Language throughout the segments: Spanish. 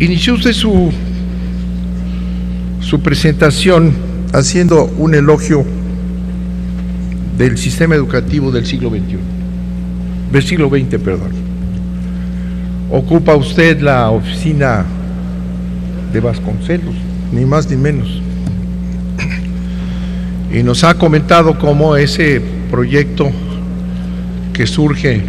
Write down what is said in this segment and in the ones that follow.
Inició usted su presentación haciendo un elogio del sistema educativo del siglo XXI, del siglo XX, perdón. Ocupa usted la oficina de Vasconcelos, ni más ni menos. Y nos ha comentado cómo ese proyecto que surge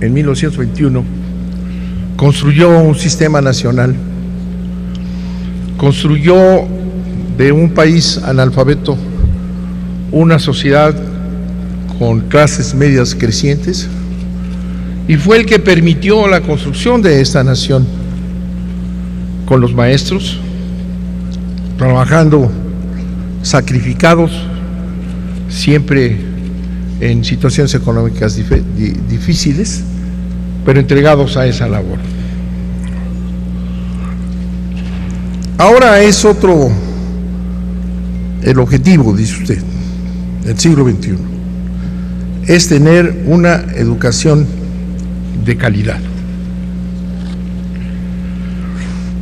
en 1921 construyó un sistema nacional, construyó de un país analfabeto una sociedad con clases medias crecientes, y fue el que permitió la construcción de esta nación, con los maestros trabajando sacrificados, siempre en situaciones económicas difíciles, pero entregados a esa labor. Ahora es otro el objetivo, dice usted, del siglo XXI, es tener una educación de calidad.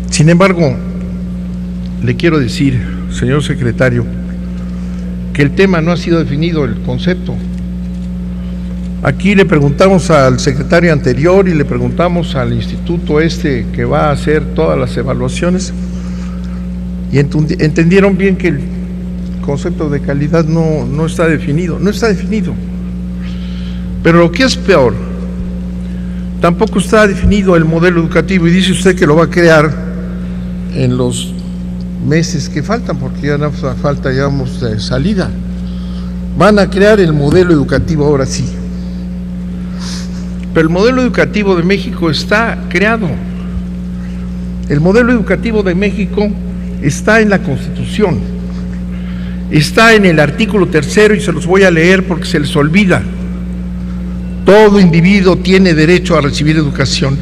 Sin embargo, le quiero decir, señor secretario, que el tema no ha sido definido, el concepto. Aquí le preguntamos al secretario anterior y le preguntamos al instituto que va a hacer todas las evaluaciones, y entendieron bien que el concepto de calidad no está definido, Pero lo que es peor, tampoco está definido el modelo educativo, y dice usted que lo va a crear en los meses que faltan, porque ya no falta, digamos, de salida. Van a crear el modelo educativo ahora sí. Pero el modelo educativo de México está creado. El modelo educativo de México está en la Constitución, está en el artículo 3, y se los voy a leer porque se les olvida. Todo individuo tiene derecho a recibir educación.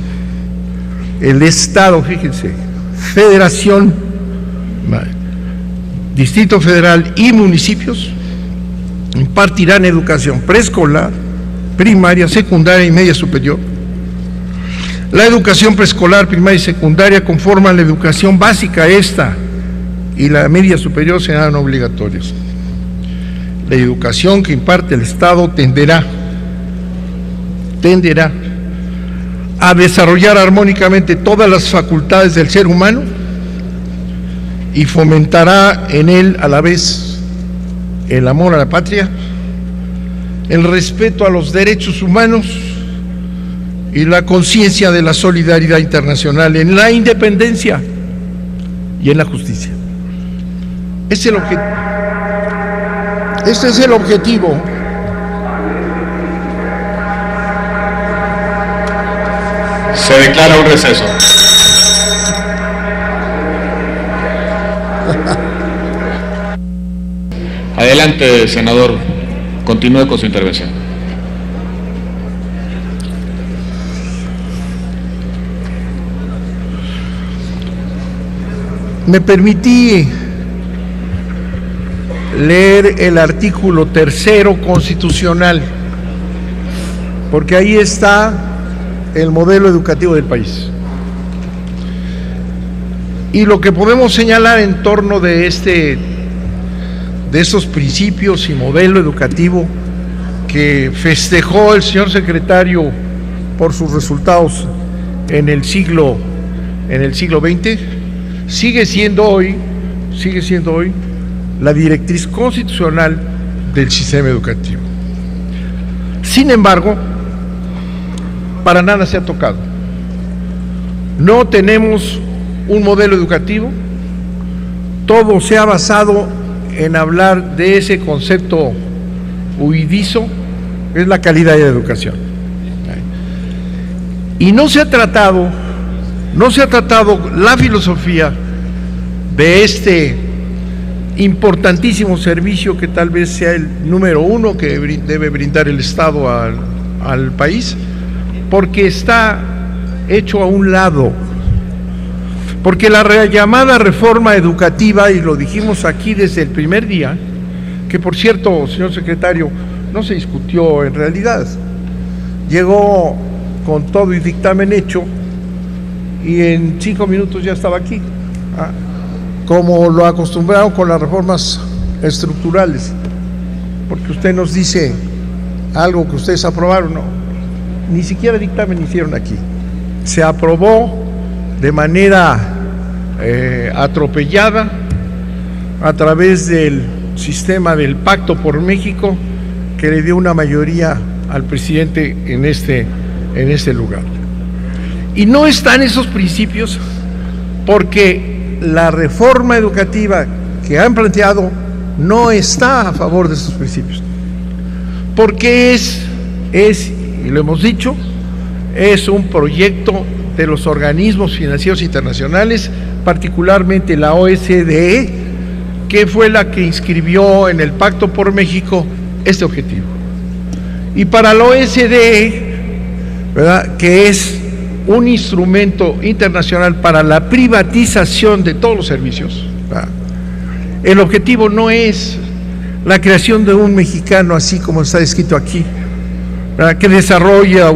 El Estado, fíjense, Federación, Distrito Federal y municipios impartirán educación preescolar, primaria, secundaria y media superior. La educación preescolar, primaria y secundaria conforman la educación básica, y la media superior serán obligatorios. La educación que imparte el Estado tenderá a desarrollar armónicamente todas las facultades del ser humano y fomentará en él a la vez el amor a la patria, el respeto a los derechos humanos y la conciencia de la solidaridad internacional, en la independencia y en la justicia. Este es el objetivo. Se declara un receso. Adelante, senador. Continúe con su intervención. Me permití leer el artículo 3 constitucional, porque ahí está el modelo educativo del país. Y lo que podemos señalar en torno de esos principios y modelo educativo que festejó el señor secretario por sus resultados en el siglo XX, sigue siendo hoy la directriz constitucional del sistema educativo. Sin embargo, para nada se ha tocado. No tenemos un modelo educativo, todo se ha basado en hablar de ese concepto huidizo, que es la calidad de la educación. Y no se ha tratado la filosofía de este importantísimo servicio que tal vez sea el número 1 que debe brindar el Estado al país, porque está hecho a un lado, porque la llamada reforma educativa, y lo dijimos aquí desde el primer día, que por cierto, señor secretario, no se discutió en realidad, llegó con todo y dictamen hecho, y en 5 minutos ya estaba aquí, como lo acostumbraron con las reformas estructurales, porque usted nos dice algo que ustedes aprobaron, no, ni siquiera dictamen hicieron aquí, se aprobó de manera atropellada a través del sistema del Pacto por México, que le dio una mayoría al presidente en este lugar. Y no están esos principios porque la reforma educativa que han planteado no está a favor de esos principios, porque es, y lo hemos dicho, es un proyecto de los organismos financieros internacionales, particularmente la OCDE, que fue la que inscribió en el Pacto por México este objetivo. Y para la OCDE, ¿verdad?, que es un instrumento internacional para la privatización de todos los servicios, ¿verdad?, el objetivo no es la creación de un mexicano así como está escrito aquí, ¿verdad?, que desarrolla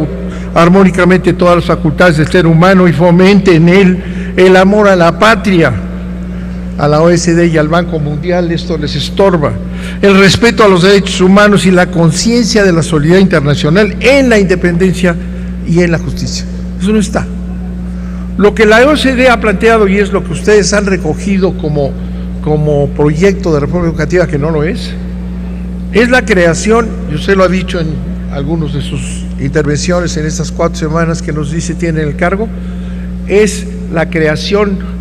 armónicamente todas las facultades del ser humano y fomente en él el amor a la patria. A la OSD y al Banco Mundial esto les estorba. El respeto a los derechos humanos y la conciencia de la solidaridad internacional en la independencia y en la justicia. Eso no está. Lo que la OCDE ha planteado, y es lo que ustedes han recogido como proyecto de reforma educativa, que no lo es la creación, y usted lo ha dicho en algunas de sus intervenciones en estas 4 semanas que nos dice tiene el cargo, es la creación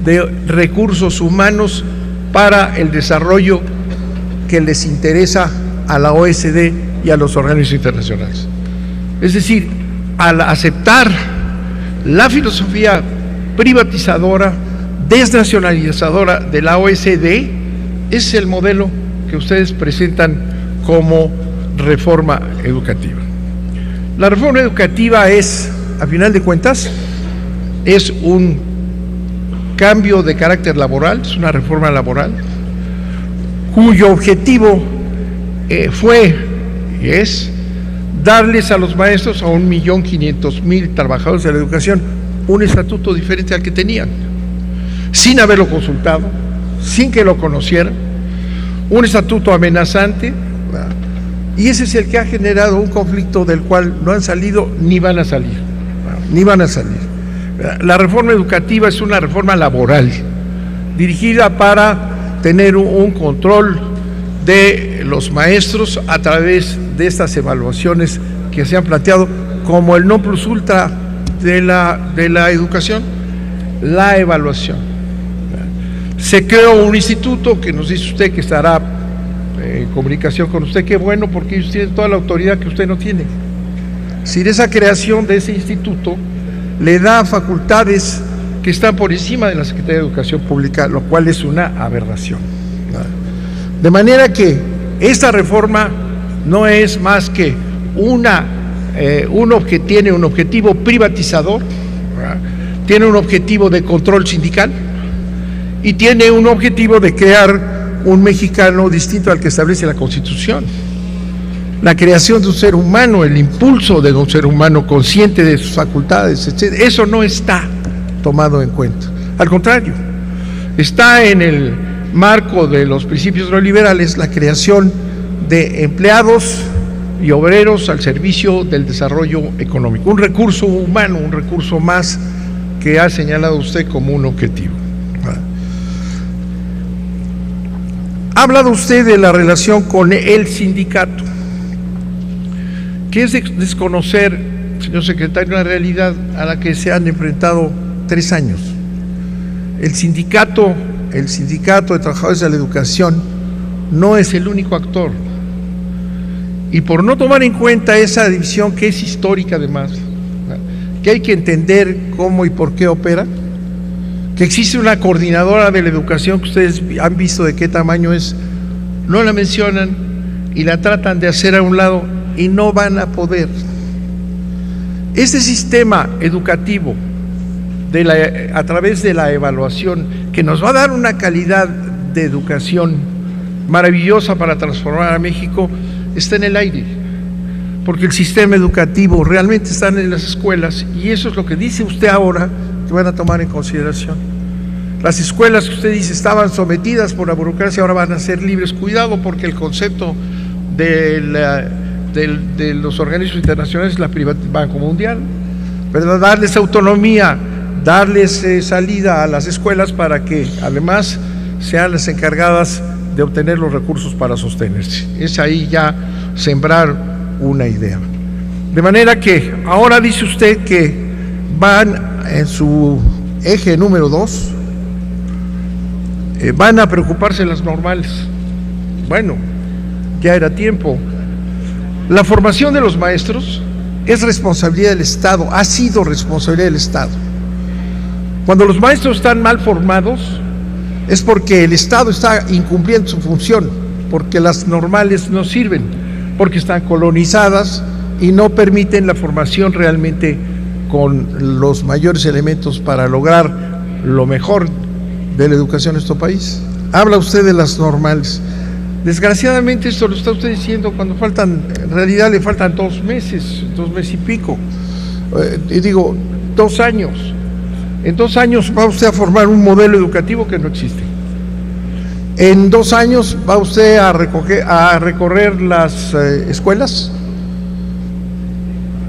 de recursos humanos para el desarrollo que les interesa a la OSD y a los organismos internacionales. Es decir, al aceptar la filosofía privatizadora, desnacionalizadora de la OSD, es el modelo que ustedes presentan como reforma educativa. La reforma educativa es, a final de cuentas, es un cambio de carácter laboral, es una reforma laboral, cuyo objetivo fue y es darles a los maestros, a 1.500.000 trabajadores de la educación, un estatuto diferente al que tenían, sin haberlo consultado, sin que lo conocieran, un estatuto amenazante, ¿verdad?, y ese es el que ha generado un conflicto del cual no han salido ni van a salir, ¿verdad?, ni van a salir. La reforma educativa es una reforma laboral, dirigida para tener un control de los maestros a través de estas evaluaciones que se han planteado como el non plus ultra de la educación, la evaluación. Se creó un instituto que nos dice usted que estará en comunicación con usted, qué bueno, porque ellos tienen toda la autoridad que usted no tiene. Sin esa creación de ese instituto, le da facultades que están por encima de la Secretaría de Educación Pública, lo cual es una aberración. De manera que esta reforma no es más que tiene un objetivo privatizador, ¿verdad?, tiene un objetivo de control sindical y tiene un objetivo de crear un mexicano distinto al que establece la Constitución. La creación de un ser humano, el impulso de un ser humano consciente de sus facultades, etc. Eso no está tomado en cuenta. Al contrario, está en el marco de los principios neoliberales la creación de empleados y obreros al servicio del desarrollo económico. Un recurso humano, un recurso más que ha señalado usted como un objetivo. Ha hablado usted de la relación con el sindicato, que es desconocer, señor secretario, una realidad a la que se han enfrentado 3 años. El sindicato de trabajadores de la educación no es el único actor. Y por no tomar en cuenta esa división que es histórica además, que hay que entender cómo y por qué opera, que existe una coordinadora de la educación que ustedes han visto de qué tamaño es, no la mencionan y la tratan de hacer a un lado y no van a poder. Este sistema educativo a través de la evaluación, que nos va a dar una calidad de educación maravillosa para transformar a México, está en el aire, porque el sistema educativo realmente está en las escuelas, y eso es lo que dice usted ahora, que van a tomar en consideración. Las escuelas que usted dice estaban sometidas por la burocracia, ahora van a ser libres. Cuidado, porque el concepto de los organismos internacionales es la Banco Mundial, ¿verdad? Darles autonomía, darles salida a las escuelas para que además sean las encargadas de obtener los recursos para sostenerse. Es ahí ya sembrar una idea. De manera que ahora dice usted que van en su eje número 2, van a preocuparse las normales. Bueno, ya era tiempo. La formación de los maestros es responsabilidad del Estado, ha sido responsabilidad del Estado. Cuando los maestros están mal formados es porque el Estado está incumpliendo su función, porque las normales no sirven, porque están colonizadas y no permiten la formación realmente con los mayores elementos para lograr lo mejor de la educación en nuestro país. Habla usted de las normales. Desgraciadamente esto lo está usted diciendo cuando faltan, en realidad le faltan 2 meses y pico. Y digo, 2 años. En 2 años va usted a formar un modelo educativo que no existe. En 2 años va usted a recorrer las escuelas.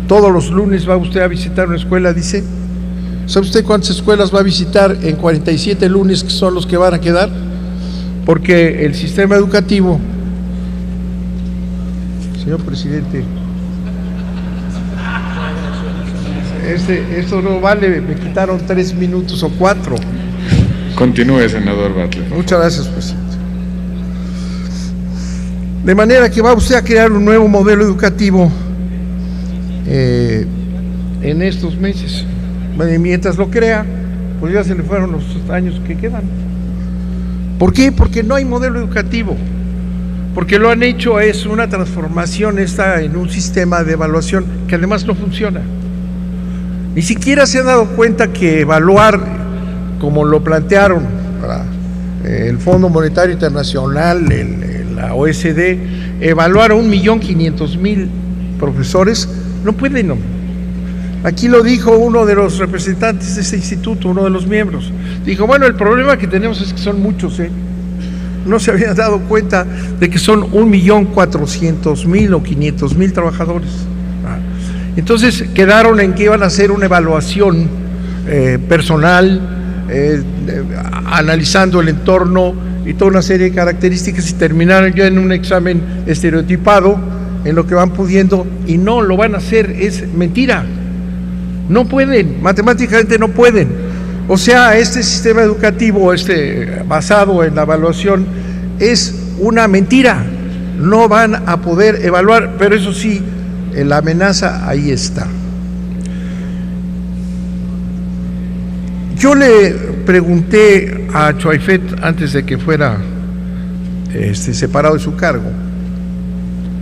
Todos los lunes va usted a visitar una escuela, dice. ¿Sabe usted cuántas escuelas va a visitar en 47 lunes que son los que van a quedar? Porque el sistema educativo, señor presidente, esto no vale, me quitaron 3 minutos o 4. Continúe, senador Bartlett. Muchas gracias, presidente. De manera que va usted a crear un nuevo modelo educativo en estos meses. Y mientras lo crea, pues ya se le fueron los años que quedan. ¿Por qué? Porque no hay modelo educativo. Porque lo han hecho es una transformación en un sistema de evaluación que además no funciona. Ni siquiera se han dado cuenta que evaluar, como lo plantearon el Fondo Monetario Internacional, la OECD, evaluar a 1.500.000 profesores, no pueden, no. Aquí lo dijo uno de los representantes de ese instituto, uno de los miembros. Dijo, bueno, el problema que tenemos es que son muchos, No se habían dado cuenta de que son 1.400.000 o 500.000 trabajadores. Entonces quedaron en que iban a hacer una evaluación personal, analizando el entorno y toda una serie de características, y terminaron ya en un examen estereotipado en lo que van pudiendo, y no lo van a hacer, es mentira. No pueden, matemáticamente no pueden. O sea, este sistema educativo, basado en la evaluación, es una mentira. No van a poder evaluar, pero eso sí, la amenaza ahí está. Yo le pregunté a Choaifet, antes de que fuera separado de su cargo,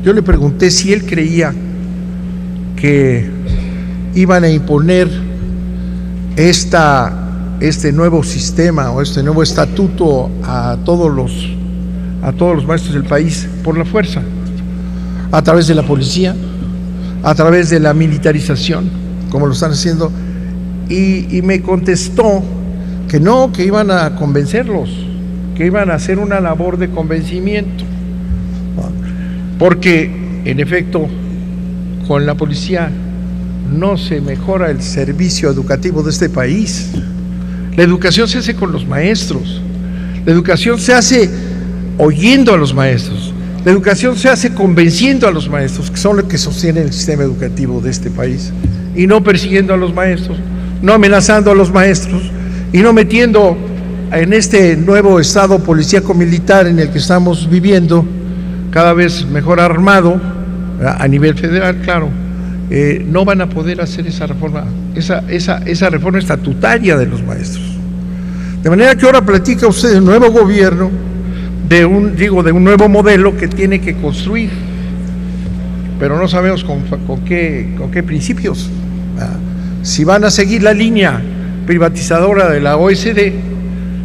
yo le pregunté si él creía que iban a imponer este nuevo sistema o este nuevo estatuto a todos los maestros del país por la fuerza, a través de la policía, a través de la militarización, como lo están haciendo, y me contestó que no, que iban a convencerlos, que iban a hacer una labor de convencimiento, porque en efecto con la policía no se mejora el servicio educativo de este país. La educación se hace con los maestros, la educación se hace oyendo a los maestros, la educación se hace convenciendo a los maestros, que son los que sostienen el sistema educativo de este país, y no persiguiendo a los maestros, no amenazando a los maestros, y no metiendo en este nuevo estado policíaco militar en el que estamos viviendo, cada vez mejor armado, a nivel federal, claro. No van a poder hacer esa reforma, esa reforma estatutaria de los maestros. De manera que ahora platica usted del nuevo gobierno, de un nuevo modelo que tiene que construir, pero no sabemos con qué principios. Si van a seguir la línea privatizadora de la OECD,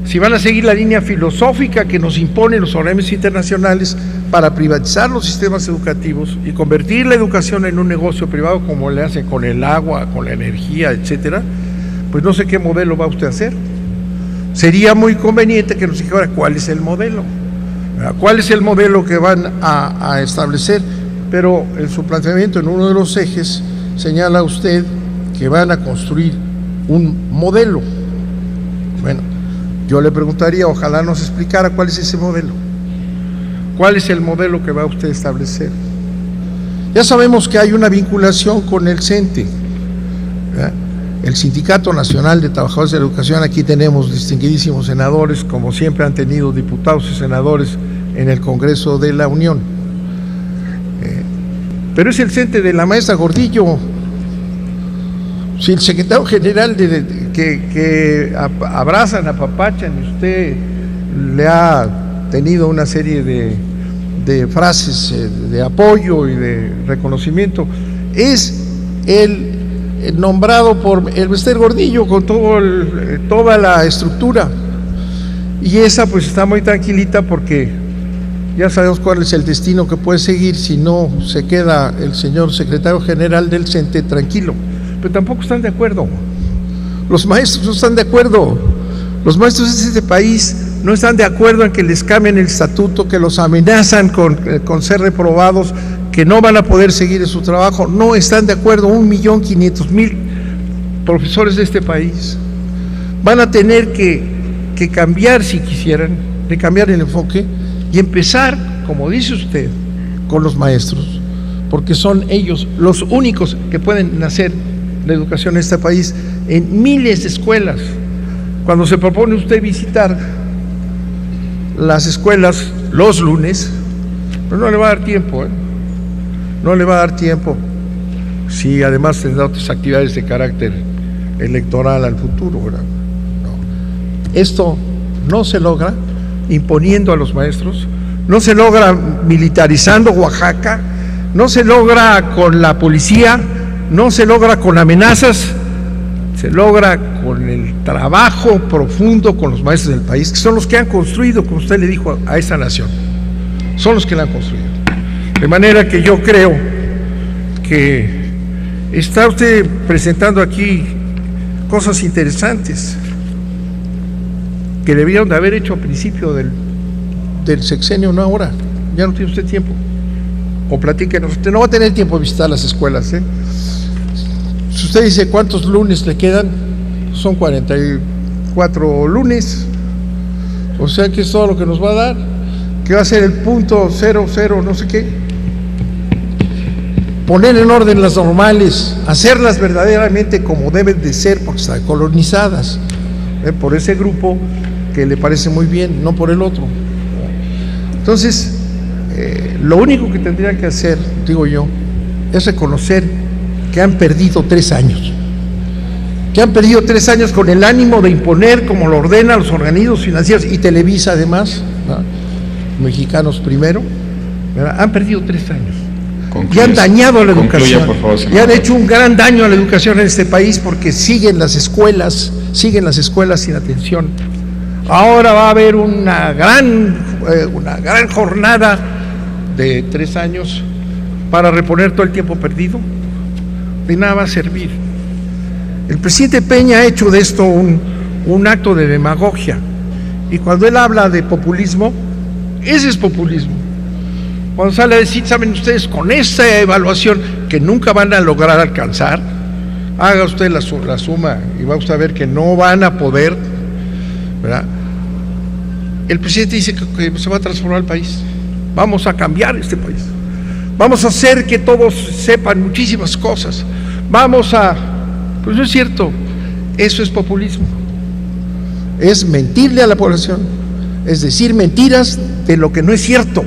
si van a seguir la línea filosófica que nos imponen los organismos internacionales para privatizar los sistemas educativos y convertir la educación en un negocio privado, como le hacen con el agua, con la energía, etcétera, pues no sé qué modelo va usted a hacer. Sería muy conveniente que nos dijera cuál es el modelo, ¿verdad? ¿Cuál es el modelo que van a establecer? Pero en su planteamiento, en uno de los ejes, señala usted que van a construir un modelo. Bueno, yo le preguntaría, ojalá nos explicara cuál es ese modelo. ¿Cuál es el modelo que va usted a establecer? Ya sabemos que hay una vinculación con el CENTE, ¿verdad? El Sindicato Nacional de Trabajadores de la Educación. Aquí tenemos distinguidísimos senadores, como siempre han tenido diputados y senadores en el Congreso de la Unión. Pero es el CENTE de la maestra Gordillo. Si el secretario general que abrazan, apapachan, y usted le ha tenido una serie de frases de apoyo y de reconocimiento, es el nombrado por el Bester Gordillo con toda la estructura, y esa pues está muy tranquilita porque ya sabemos cuál es el destino que puede seguir si no se queda el señor secretario general del CENTE tranquilo. Pero tampoco están de acuerdo, los maestros no están de acuerdo, los maestros de este país no están de acuerdo en que les cambien el estatuto, que los amenazan con ser reprobados, que no van a poder seguir en su trabajo. No están de acuerdo. 1.500.000 profesores de este país van a tener que cambiar, si quisieran, de cambiar el enfoque y empezar, como dice usted, con los maestros, porque son ellos los únicos que pueden hacer la educación en este país en miles de escuelas. Cuando se propone usted visitar las escuelas los lunes, pero no le va a dar tiempo, no le va a dar tiempo, si además tendrá otras actividades de carácter electoral al futuro, ¿verdad? No. Esto no se logra imponiendo a los maestros, no se logra militarizando Oaxaca, no se logra con la policía, no se logra con amenazas, se logra con el trabajo profundo con los maestros del país, que son los que han construido, como usted le dijo, a esa nación. Son los que la han construido. De manera que yo creo que está usted presentando aquí cosas interesantes que debieron de haber hecho al principio del sexenio, no ahora. Ya no tiene usted tiempo. O platíquenos, usted no va a tener tiempo de visitar las escuelas, Si usted dice cuántos lunes le quedan, son 44 lunes, o sea que es todo lo que nos va a dar, que va a ser el punto 00 no sé qué. Poner en orden las normales, hacerlas verdaderamente como deben de ser, porque están colonizadas por ese grupo que le parece muy bien, no por el otro. Entonces, lo único que tendrían que hacer, digo yo, es reconocer que han perdido 3 años, con el ánimo de imponer como lo ordenan los organismos financieros y Televisa además, ¿no? Mexicanos primero, ¿verdad? Han perdido 3 años. Y han dañado a la educación, por favor, y han hecho un gran daño a la educación en este país, porque siguen las escuelas sin atención. Ahora va a haber una gran jornada de 3 años para reponer todo el tiempo perdido. De nada va a servir. El presidente Peña ha hecho de esto un acto de demagogia, y cuando él habla de populismo, ese es populismo. Cuando sale a decir, saben ustedes, con esta evaluación que nunca van a lograr alcanzar, haga usted la suma y va usted a ver que no van a poder, ¿verdad? El presidente dice que se va a transformar el país, vamos a cambiar este país, vamos a hacer que todos sepan muchísimas cosas, pues no es cierto. Eso es populismo, es mentirle a la población, es decir mentiras de lo que no es cierto,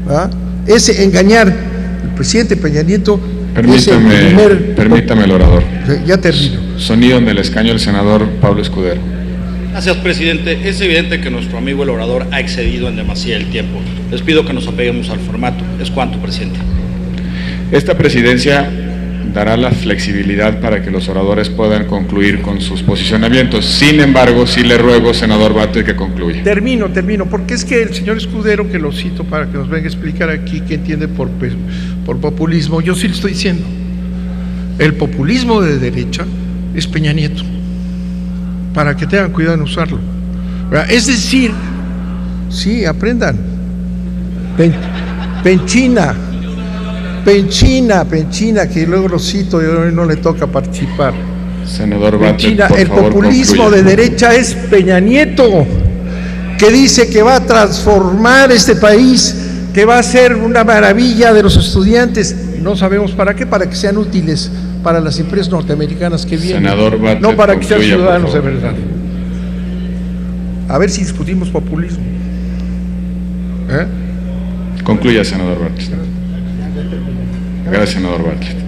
¿verdad? Es engañar. El presidente Peña Nieto. Permítame el orador. Ya termino. Sonido en el escaño el senador Pablo Escudero. Gracias, presidente. Es evidente que nuestro amigo el orador ha excedido en demasía el tiempo. Les pido que nos apeguemos al formato. Es cuanto, presidente. Esta presidencia dará la flexibilidad para que los oradores puedan concluir con sus posicionamientos. Sin embargo, sí le ruego, senador Bato, que concluya. Termino, porque es que el señor Escudero, que lo cito para que nos venga a explicar aquí qué entiende por populismo, yo sí le estoy diciendo, el populismo de derecha es Peña Nieto. para que tengan cuidado en usarlo. Es decir, sí, aprendan. Penchina, que luego lo cito y hoy no le toca participar. Senador Bartlett, Penchina, por el favor, populismo concluya. de derecha es Peña Nieto, que dice que va a transformar este país, que va a ser una maravilla de los estudiantes. No sabemos para qué, para que sean útiles para las empresas norteamericanas que vienen. Senador Bartlett, no para que sean concluya, por ciudadanos de favor. verdad. A ver si discutimos populismo. Concluya, senador Bartlett. Gracias, senador Bartlett.